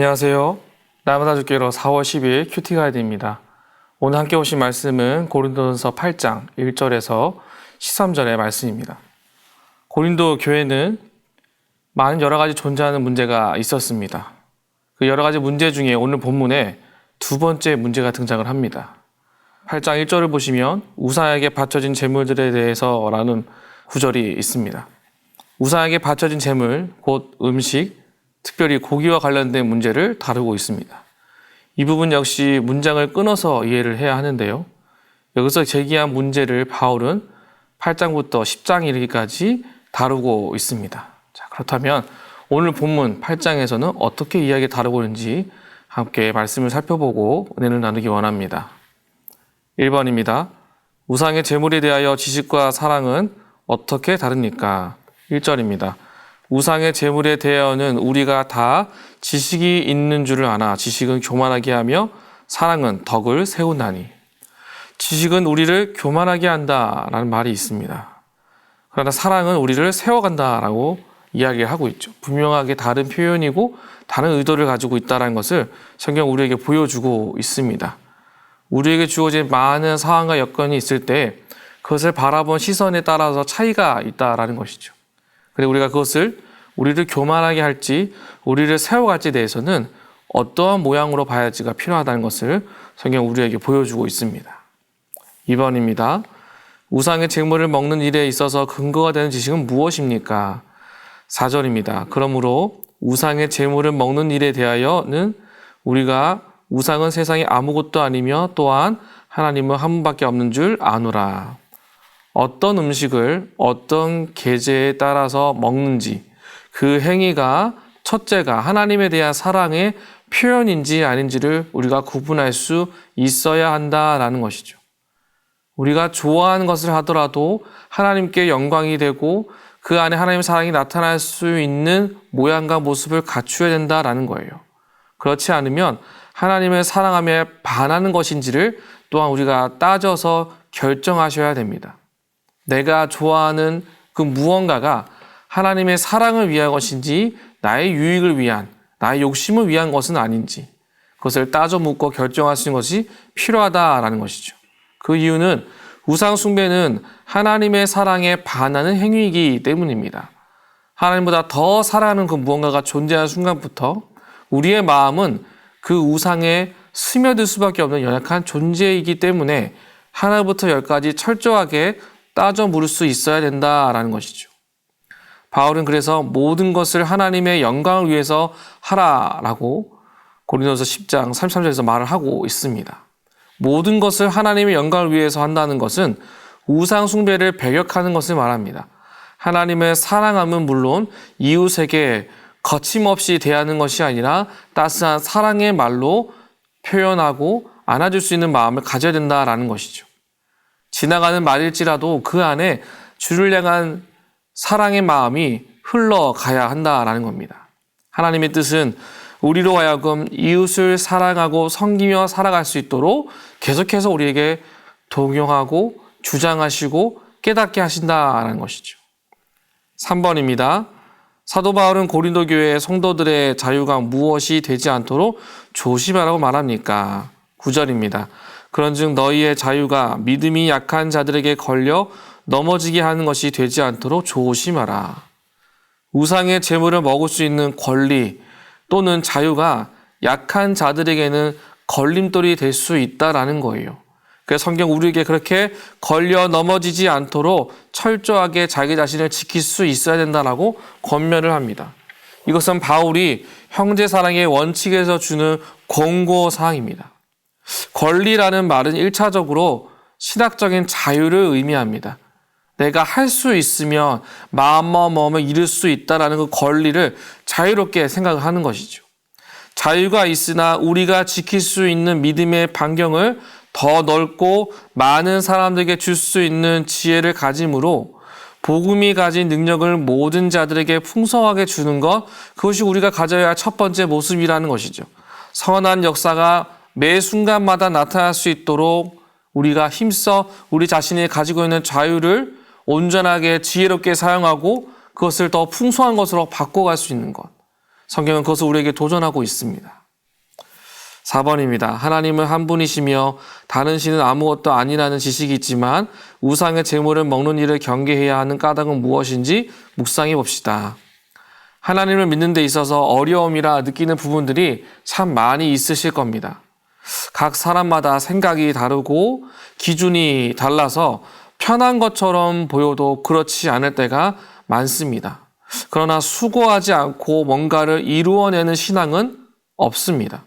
안녕하세요. 날마다 죽기로 4월 10일 큐티 가이드입니다. 오늘 함께 오신 말씀은 고린도전서 8장 1절에서 13절의 말씀입니다. 고린도 교회는 많은 여러 가지 존재하는 문제가 있었습니다. 그 여러 가지 문제 중에 오늘 본문에 두 번째 문제가 등장을 합니다. 8장 1절을 보시면 우상에게 바쳐진 제물들에 대해서라는 구절이 있습니다. 우상에게 바쳐진 제물, 곧 음식, 특별히 고기와 관련된 문제를 다루고 있습니다. 이 부분 역시 문장을 끊어서 이해를 해야 하는데요. 여기서 제기한 문제를 바울은 8장부터 10장 이르기까지 다루고 있습니다. 자, 그렇다면 오늘 본문 8장에서는 어떻게 이야기 다루고 있는지 함께 말씀을 살펴보고 은혜를 나누기 원합니다. 1번입니다. 우상의 제물에 대하여 지식과 사랑은 어떻게 다릅니까? 1절입니다. 우상의 제물에 대하여는 우리가 다 지식이 있는 줄을 아나 지식은 교만하게 하며 사랑은 덕을 세우나니. 지식은 우리를 교만하게 한다라는 말이 있습니다. 그러나 사랑은 우리를 세워간다라고 이야기하고 있죠. 분명하게 다른 표현이고 다른 의도를 가지고 있다는 것을 성경 우리에게 보여주고 있습니다. 우리에게 주어진 많은 상황과 여건이 있을 때 그것을 바라본 시선에 따라서 차이가 있다라는 것이죠. 그리고 우리가 그것을 우리를 교만하게 할지 우리를 세워갈지에 대해서는 어떠한 모양으로 봐야지가 필요하다는 것을 성경 우리에게 보여주고 있습니다. 2번입니다. 우상의 제물을 먹는 일에 있어서 근거가 되는 지식은 무엇입니까? 4절입니다. 그러므로 우상의 제물을 먹는 일에 대하여는 우리가 우상은 세상에 아무것도 아니며 또한 하나님은 한 분밖에 없는 줄 아노라. 어떤 음식을 어떤 계제에 따라서 먹는지 그 행위가 첫째가 하나님에 대한 사랑의 표현인지 아닌지를 우리가 구분할 수 있어야 한다라는 것이죠. 우리가 좋아하는 것을 하더라도 하나님께 영광이 되고 그 안에 하나님의 사랑이 나타날 수 있는 모양과 모습을 갖추어야 된다라는 거예요. 그렇지 않으면 하나님을 사랑하며 반하는 것인지를 또한 우리가 따져서 결정하셔야 됩니다. 내가 좋아하는 그 무언가가 하나님의 사랑을 위한 것인지 나의 유익을 위한, 나의 욕심을 위한 것은 아닌지 그것을 따져 묻고 결정하시는 것이 필요하다라는 것이죠. 그 이유는 우상 숭배는 하나님의 사랑에 반하는 행위이기 때문입니다. 하나님보다 더 사랑하는 그 무언가가 존재하는 순간부터 우리의 마음은 그 우상에 스며들 수밖에 없는 연약한 존재이기 때문에 하나부터 열까지 철저하게 따져 물을 수 있어야 된다라는 것이죠. 바울은 그래서 모든 것을 하나님의 영광을 위해서 하라라고 고린도전서 10장 33절에서 말을 하고 있습니다. 모든 것을 하나님의 영광을 위해서 한다는 것은 우상 숭배를 배격하는 것을 말합니다. 하나님의 사랑함은 물론 이웃에게 거침없이 대하는 것이 아니라 따스한 사랑의 말로 표현하고 안아줄 수 있는 마음을 가져야 된다라는 것이죠. 지나가는 말일지라도 그 안에 주를 향한 사랑의 마음이 흘러가야 한다라는 겁니다. 하나님의 뜻은 우리로 하여금 이웃을 사랑하고 섬기며 살아갈 수 있도록 계속해서 우리에게 동용하고 주장하시고 깨닫게 하신다라는 것이죠. 3번입니다. 사도 바울은 고린도 교회의 성도들의 자유가 무엇이 되지 않도록 조심하라고 말합니까? 9절입니다. 그런즉 너희의 자유가 믿음이 약한 자들에게 걸려 넘어지게 하는 것이 되지 않도록 조심하라. 우상의 제물을 먹을 수 있는 권리 또는 자유가 약한 자들에게는 걸림돌이 될 수 있다라는 거예요. 그래서 성경 우리에게 그렇게 걸려 넘어지지 않도록 철저하게 자기 자신을 지킬 수 있어야 된다라고 권면을 합니다. 이것은 바울이 형제 사랑의 원칙에서 주는 권고사항입니다. 권리라는 말은 1차적으로 신학적인 자유를 의미합니다. 내가 할 수 있으면 마음만 먹으면 이룰 수 있다는 그 권리를 자유롭게 생각을 하는 것이죠. 자유가 있으나 우리가 지킬 수 있는 믿음의 반경을 더 넓고 많은 사람들에게 줄 수 있는 지혜를 가짐으로 복음이 가진 능력을 모든 자들에게 풍성하게 주는 것, 그것이 우리가 가져야 할 첫 번째 모습이라는 것이죠. 선한 역사가 매 순간마다 나타날 수 있도록 우리가 힘써 우리 자신이 가지고 있는 자유를 온전하게 지혜롭게 사용하고 그것을 더 풍성한 것으로 바꿔갈 수 있는 것. 성경은 그것을 우리에게 도전하고 있습니다. 4번입니다. 하나님은 한 분이시며 다른 신은 아무것도 아니라는 지식이 있지만 우상의 제물을 먹는 일을 경계해야 하는 까닭은 무엇인지 묵상해 봅시다. 하나님을 믿는 데 있어서 어려움이라 느끼는 부분들이 참 많이 있으실 겁니다. 각 사람마다 생각이 다르고 기준이 달라서 편한 것처럼 보여도 그렇지 않을 때가 많습니다. 그러나 수고하지 않고 뭔가를 이루어내는 신앙은 없습니다.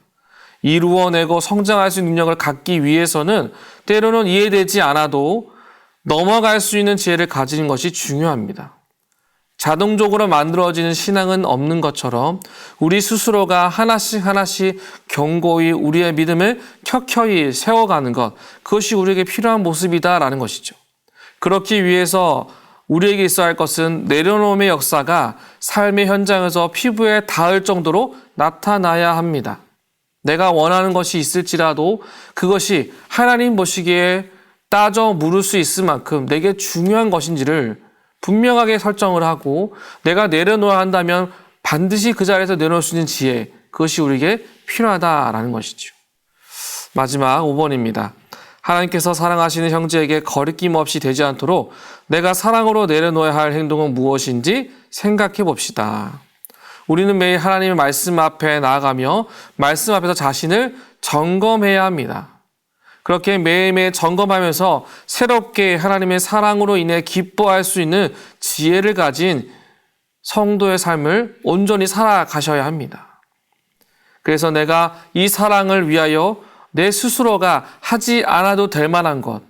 이루어내고 성장할 수 있는 능력을 갖기 위해서는 때로는 이해되지 않아도 넘어갈 수 있는 지혜를 가지는 것이 중요합니다. 자동적으로 만들어지는 신앙은 없는 것처럼 우리 스스로가 하나씩 견고히 우리의 믿음을 켜켜이 세워가는 것, 그것이 우리에게 필요한 모습이다라는 것이죠. 그렇기 위해서 우리에게 있어야 할 것은 내려놓음의 역사가 삶의 현장에서 피부에 닿을 정도로 나타나야 합니다. 내가 원하는 것이 있을지라도 그것이 하나님 보시기에 따져 물을 수 있을 만큼 내게 중요한 것인지를 분명하게 설정을 하고 내가 내려놓아야 한다면 반드시 그 자리에서 내려놓을 수 있는 지혜, 그것이 우리에게 필요하다라는 것이죠. 마지막 5번입니다. 하나님께서 사랑하시는 형제에게 거리낌 없이 되지 않도록 내가 사랑으로 내려놓아야 할 행동은 무엇인지 생각해 봅시다. 우리는 매일 하나님의 말씀 앞에 나아가며 말씀 앞에서 자신을 점검해야 합니다. 그렇게 매일매일 점검하면서 새롭게 하나님의 사랑으로 인해 기뻐할 수 있는 지혜를 가진 성도의 삶을 온전히 살아가셔야 합니다. 그래서 내가 이 사랑을 위하여 내 스스로가 하지 않아도 될 만한 것,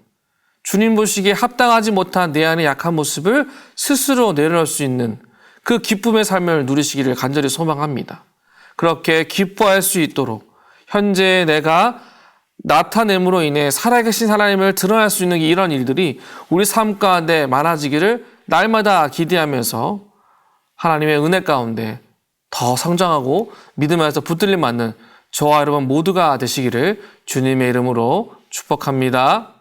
주님 보시기에 합당하지 못한 내 안의 약한 모습을 스스로 내려놓을 수 있는 그 기쁨의 삶을 누리시기를 간절히 소망합니다. 그렇게 기뻐할 수 있도록 현재 내가 나타냄으로 인해 살아계신 하나님을 드러날 수 있는 이런 일들이 우리 삶 가운데 많아지기를 날마다 기대하면서 하나님의 은혜 가운데 더 성장하고 믿음 안에서 붙들림 맞는 저와 여러분 모두가 되시기를 주님의 이름으로 축복합니다.